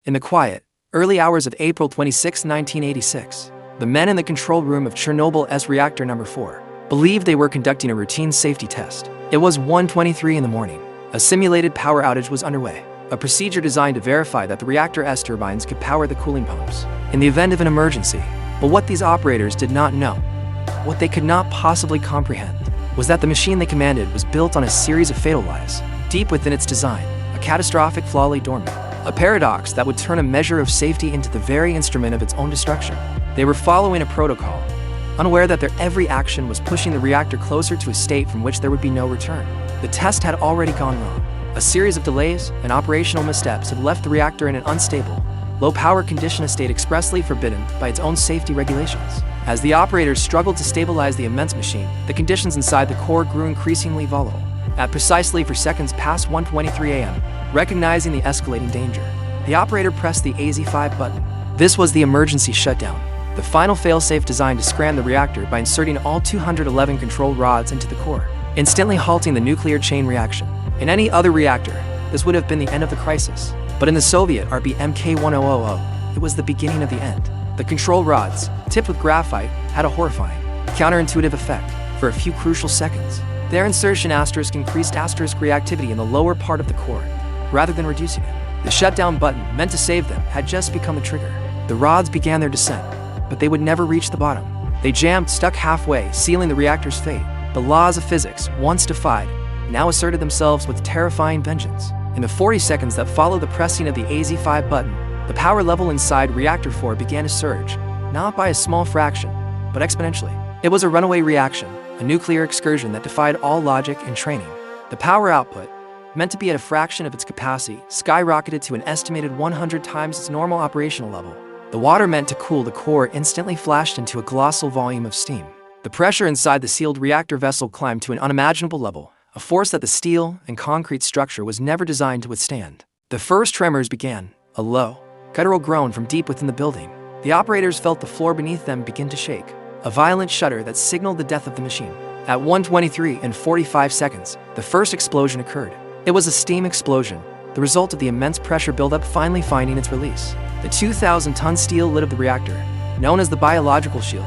In the quiet, early hours of April 26, 1986, the men in the control room of Chernobyl's reactor number 4 believed they were conducting a routine safety test. It was 1:23 in the morning. A simulated power outage was underway, a procedure designed to verify that the reactor's turbines could power the cooling pumps in the event of an emergency. But what these operators did not know, what they could not possibly comprehend, was that the machine they commanded was built on a series of fatal lies. Deep within its design, a catastrophic flaw lay dormant, a paradox that would turn a measure of safety into the very instrument of its own destruction. They were following a protocol, unaware that their every action was pushing the reactor closer to a state from which there would be no return. The test had already gone wrong. A series of delays and operational missteps had left the reactor in an unstable, low-power condition, a state expressly forbidden by its own safety regulations. As the operators struggled to stabilize the immense machine, the conditions inside the core grew increasingly volatile. At precisely 4 seconds past 1:23 a.m., recognizing the escalating danger, the operator pressed the AZ5 button. This was the emergency shutdown, the final failsafe designed to scram the reactor by inserting all 211 control rods into the core, instantly halting the nuclear chain reaction. In any other reactor, this would have been the end of the crisis. But in the Soviet RBMK-1000, it was the beginning of the end. The control rods, tipped with graphite, had a horrifying, counterintuitive effect. For a few crucial seconds, their insertion increased reactivity in the lower part of the core, rather than reducing it. The shutdown button, meant to save them, had just become the trigger. The rods began their descent, but they would never reach the bottom. They jammed, stuck halfway, sealing the reactor's fate. The laws of physics, once defied, now asserted themselves with terrifying vengeance. In the 40 seconds that followed the pressing of the AZ5 button, the power level inside Reactor 4 began to surge, not by a small fraction, but exponentially. It was a runaway reaction, a nuclear excursion that defied all logic and training. The power output, meant to be at a fraction of its capacity, skyrocketed to an estimated 100 times its normal operational level. The water meant to cool the core instantly flashed into a colossal volume of steam. The pressure inside the sealed reactor vessel climbed to an unimaginable level, a force that the steel and concrete structure was never designed to withstand. The first tremors began, a low, guttural groan from deep within the building. The operators felt the floor beneath them begin to shake, a violent shudder that signaled the death of the machine. At 1:23 and 45 seconds, the first explosion occurred. It was a steam explosion, the result of the immense pressure buildup finally finding its release. The 2,000-ton steel lid of the reactor, known as the biological shield,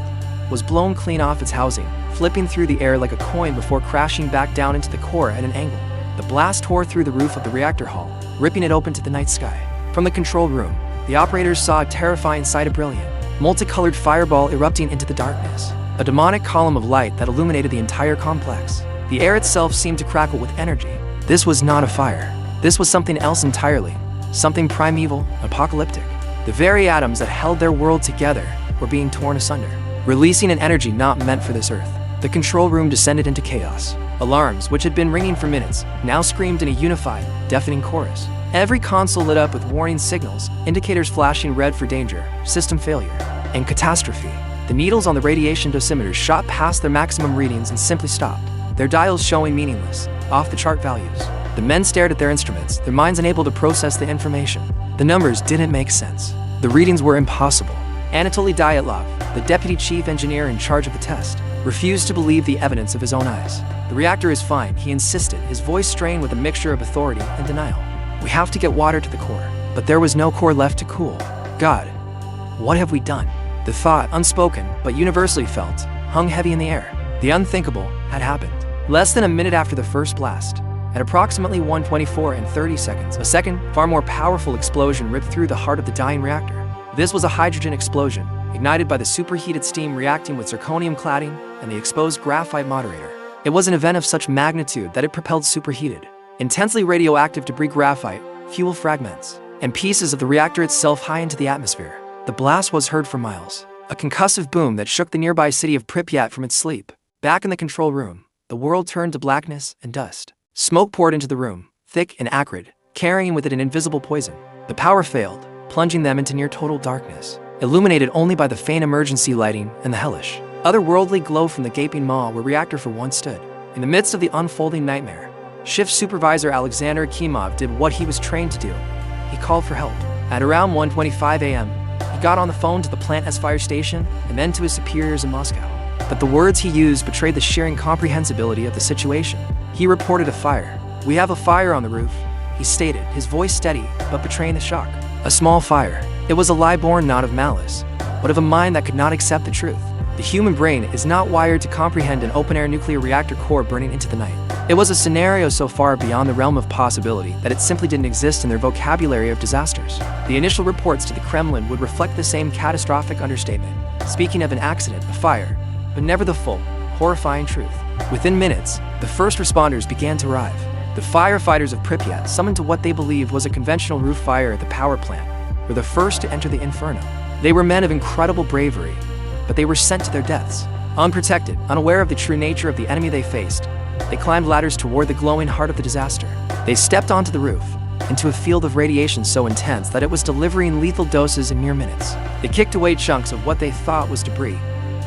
was blown clean off its housing, flipping through the air like a coin before crashing back down into the core at an angle. The blast tore through the roof of the reactor hall, ripping it open to the night sky. From the control room, the operators saw a terrifying sight, a brilliant, multicolored fireball erupting into the darkness, a demonic column of light that illuminated the entire complex. The air itself seemed to crackle with energy. This was not a fire. This was something else entirely, something primeval, apocalyptic. The very atoms that held their world together were being torn asunder, releasing an energy not meant for this earth. The control room descended into chaos. Alarms, which had been ringing for minutes, now screamed in a unified, deafening chorus. Every console lit up with warning signals, indicators flashing red for danger, system failure, and catastrophe. The needles on the radiation dosimeters shot past their maximum readings and simply stopped, their dials showing meaningless, off-the-chart values. The men stared at their instruments, their minds unable to process the information. The numbers didn't make sense. The readings were impossible. Anatoly Dyatlov, the deputy chief engineer in charge of the test, refused to believe the evidence of his own eyes. The reactor is fine, he insisted, his voice strained with a mixture of authority and denial. We have to get water to the core. But there was no core left to cool. God, what have we done? The thought, unspoken but universally felt, hung heavy in the air. The unthinkable had happened. Less than a minute after the first blast, at approximately 1:24 and 30 seconds, a second, far more powerful explosion ripped through the heart of the dying reactor. This was a hydrogen explosion, ignited by the superheated steam reacting with zirconium cladding and the exposed graphite moderator. It was an event of such magnitude that it propelled superheated, intensely radioactive debris, graphite, fuel fragments, and pieces of the reactor itself high into the atmosphere. The blast was heard for miles, a concussive boom that shook the nearby city of Pripyat from its sleep. Back in the control room, the world turned to blackness and dust. Smoke poured into the room, thick and acrid, carrying with it an invisible poison. The power failed, plunging them into near total darkness, illuminated only by the faint emergency lighting and the hellish, otherworldly glow from the gaping maw where Reactor 4 once stood. In the midst of the unfolding nightmare, Shift Supervisor Alexander Akimov did what he was trained to do. He called for help. At around 1:25 a.m., he got on the phone to the plant's fire station and then to his superiors in Moscow. But the words he used betrayed the sheer incomprehensibility of the situation. He reported a fire. "We have a fire on the roof," he stated, his voice steady but betraying the shock. A small fire. It was a lie born not of malice, but of a mind that could not accept the truth. The human brain is not wired to comprehend an open-air nuclear reactor core burning into the night. It was a scenario so far beyond the realm of possibility that it simply didn't exist in their vocabulary of disasters. The initial reports to the Kremlin would reflect the same catastrophic understatement, speaking of an accident, a fire, but never the full, horrifying truth. Within minutes, the first responders began to arrive. The firefighters of Pripyat, summoned to what they believed was a conventional roof fire at the power plant, were the first to enter the inferno. They were men of incredible bravery, but they were sent to their deaths. Unprotected, unaware of the true nature of the enemy they faced, they climbed ladders toward the glowing heart of the disaster. They stepped onto the roof, into a field of radiation so intense that it was delivering lethal doses in mere minutes. They kicked away chunks of what they thought was debris,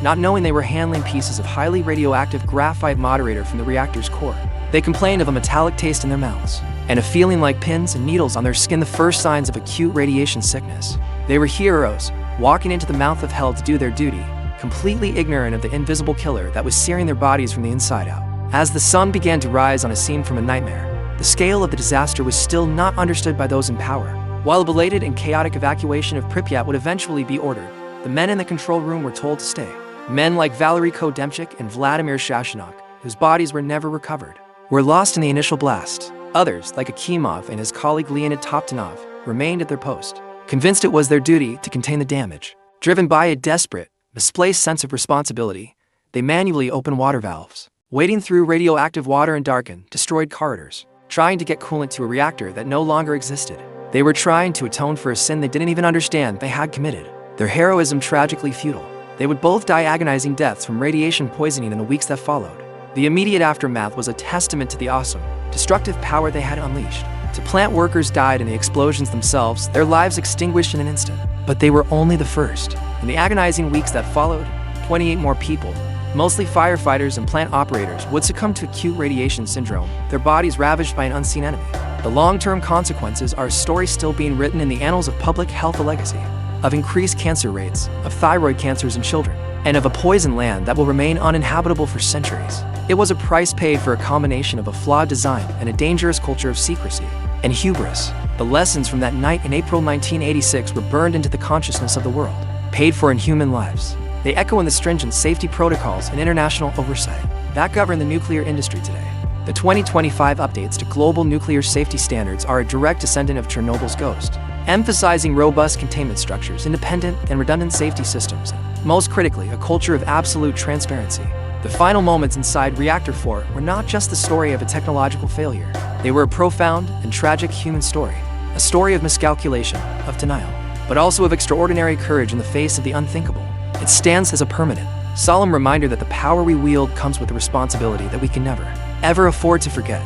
not knowing they were handling pieces of highly radioactive graphite moderator from the reactor's core. They complained of a metallic taste in their mouths, and a feeling like pins and needles on their skin, the first signs of acute radiation sickness. They were heroes, walking into the mouth of hell to do their duty, completely ignorant of the invisible killer that was searing their bodies from the inside out. As the sun began to rise on a scene from a nightmare, the scale of the disaster was still not understood by those in power. While a belated and chaotic evacuation of Pripyat would eventually be ordered, the men in the control room were told to stay. Men like Valery Kodemchik and Vladimir Shashanok, whose bodies were never recovered, were lost in the initial blast. Others, like Akimov and his colleague Leonid Toptanov, remained at their post, convinced it was their duty to contain the damage. Driven by a desperate, misplaced sense of responsibility, they manually opened water valves, wading through radioactive water in darkened, destroyed corridors, trying to get coolant to a reactor that no longer existed. They were trying to atone for a sin they didn't even understand they had committed. Their heroism tragically futile. They would both die agonizing deaths from radiation poisoning in the weeks that followed. The immediate aftermath was a testament to the awesome, destructive power they had unleashed. The plant workers died in the explosions themselves, their lives extinguished in an instant. But they were only the first. In the agonizing weeks that followed, 28 more people, mostly firefighters and plant operators, would succumb to acute radiation syndrome, their bodies ravaged by an unseen enemy. The long-term consequences are a story still being written in the annals of public health, a legacy of increased cancer rates, of thyroid cancers in children, and of a poisoned land that will remain uninhabitable for centuries. It was a price paid for a combination of a flawed design and a dangerous culture of secrecy and hubris. The lessons from that night in April 1986 were burned into the consciousness of the world, paid for in human lives. They echo in the stringent safety protocols and international oversight that govern the nuclear industry today. The 2025 updates to global nuclear safety standards are a direct descendant of Chernobyl's ghost, emphasizing robust containment structures, independent and redundant safety systems, and, most critically, a culture of absolute transparency. The final moments inside Reactor 4 were not just the story of a technological failure. They were a profound and tragic human story, a story of miscalculation, of denial, but also of extraordinary courage in the face of the unthinkable. It stands as a permanent, solemn reminder that the power we wield comes with a responsibility that we can never, ever afford to forget.